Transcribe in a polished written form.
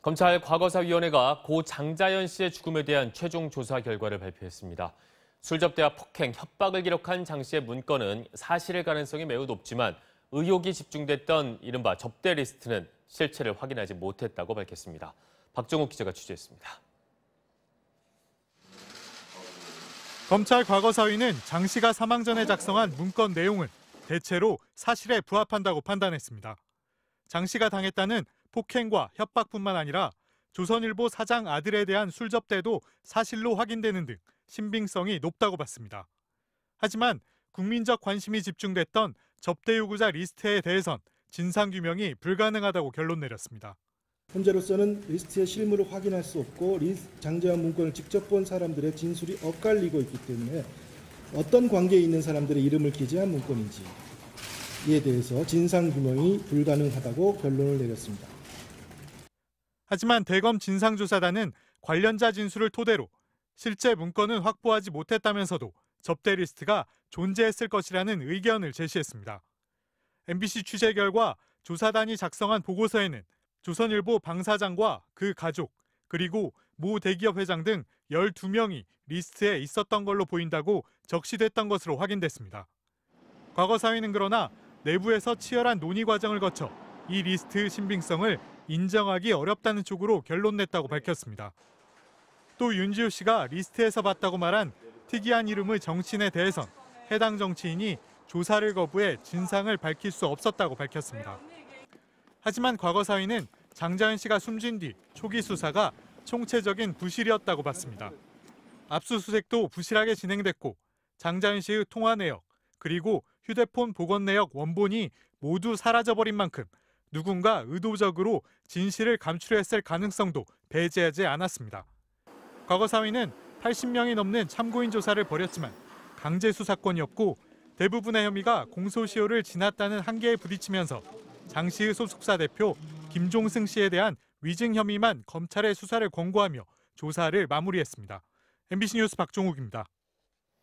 검찰 과거사위원회가 고 장자연 씨의 죽음에 대한 최종 조사 결과를 발표했습니다. 술접대와 폭행, 협박을 기록한 장 씨의 문건은 사실일 가능성이 매우 높지만 의혹이 집중됐던 이른바 접대 리스트는 실체를 확인하지 못했다고 밝혔습니다. 박정욱 기자가 취재했습니다. 검찰 과거사위는 장 씨가 사망 전에 작성한 문건 내용은 대체로 사실에 부합한다고 판단했습니다. 장 씨가 당했다는 폭행과 협박뿐만 아니라 조선일보 사장 아들에 대한 술접대도 사실로 확인되는 등 신빙성이 높다고 봤습니다. 하지만 국민적 관심이 집중됐던 접대 요구자 리스트에 대해선 진상규명이 불가능하다고 결론 내렸습니다. 현재로서는 리스트의 실물을 확인할 수 없고 장자연 문건을 직접 본 사람들의 진술이 엇갈리고 있기 때문에 어떤 관계에 있는 사람들의 이름을 기재한 문건인지에 대해서 진상규명이 불가능하다고 결론을 내렸습니다. 하지만 대검 진상조사단은 관련자 진술을 토대로 실제 문건은 확보하지 못했다면서도 접대 리스트가 존재했을 것이라는 의견을 제시했습니다. MBC 취재 결과 조사단이 작성한 보고서에는 조선일보 방 사장과 그 가족, 그리고 모 대기업 회장 등 12명이 리스트에 있었던 걸로 보인다고 적시됐던 것으로 확인됐습니다. 과거사위는 그러나 내부에서 치열한 논의 과정을 거쳐 이 리스트의 신빙성을 인정하기 어렵다는 쪽으로 결론 냈다고 밝혔습니다. 또 윤지호 씨가 리스트에서 봤다고 말한 특이한 이름의 정치인에 대해선 해당 정치인이 조사를 거부해 진상을 밝힐 수 없었다고 밝혔습니다. 하지만 과거사위는 장자연 씨가 숨진 뒤 초기 수사가 총체적인 부실이었다고 봤습니다. 압수수색도 부실하게 진행됐고 장자연 씨의 통화 내역 그리고 휴대폰 복원 내역 원본이 모두 사라져버린 만큼 누군가 의도적으로 진실을 감추려했을 가능성도 배제하지 않았습니다. 과거사위는 80명이 넘는 참고인 조사를 벌였지만 강제 수사권이었고 대부분의 혐의가 공소시효를 지났다는 한계에 부딪히면서 장 씨의 소속사 대표 김종승 씨에 대한 위증 혐의만 검찰의 수사를 권고하며 조사를 마무리했습니다. MBC 뉴스 박종욱입니다.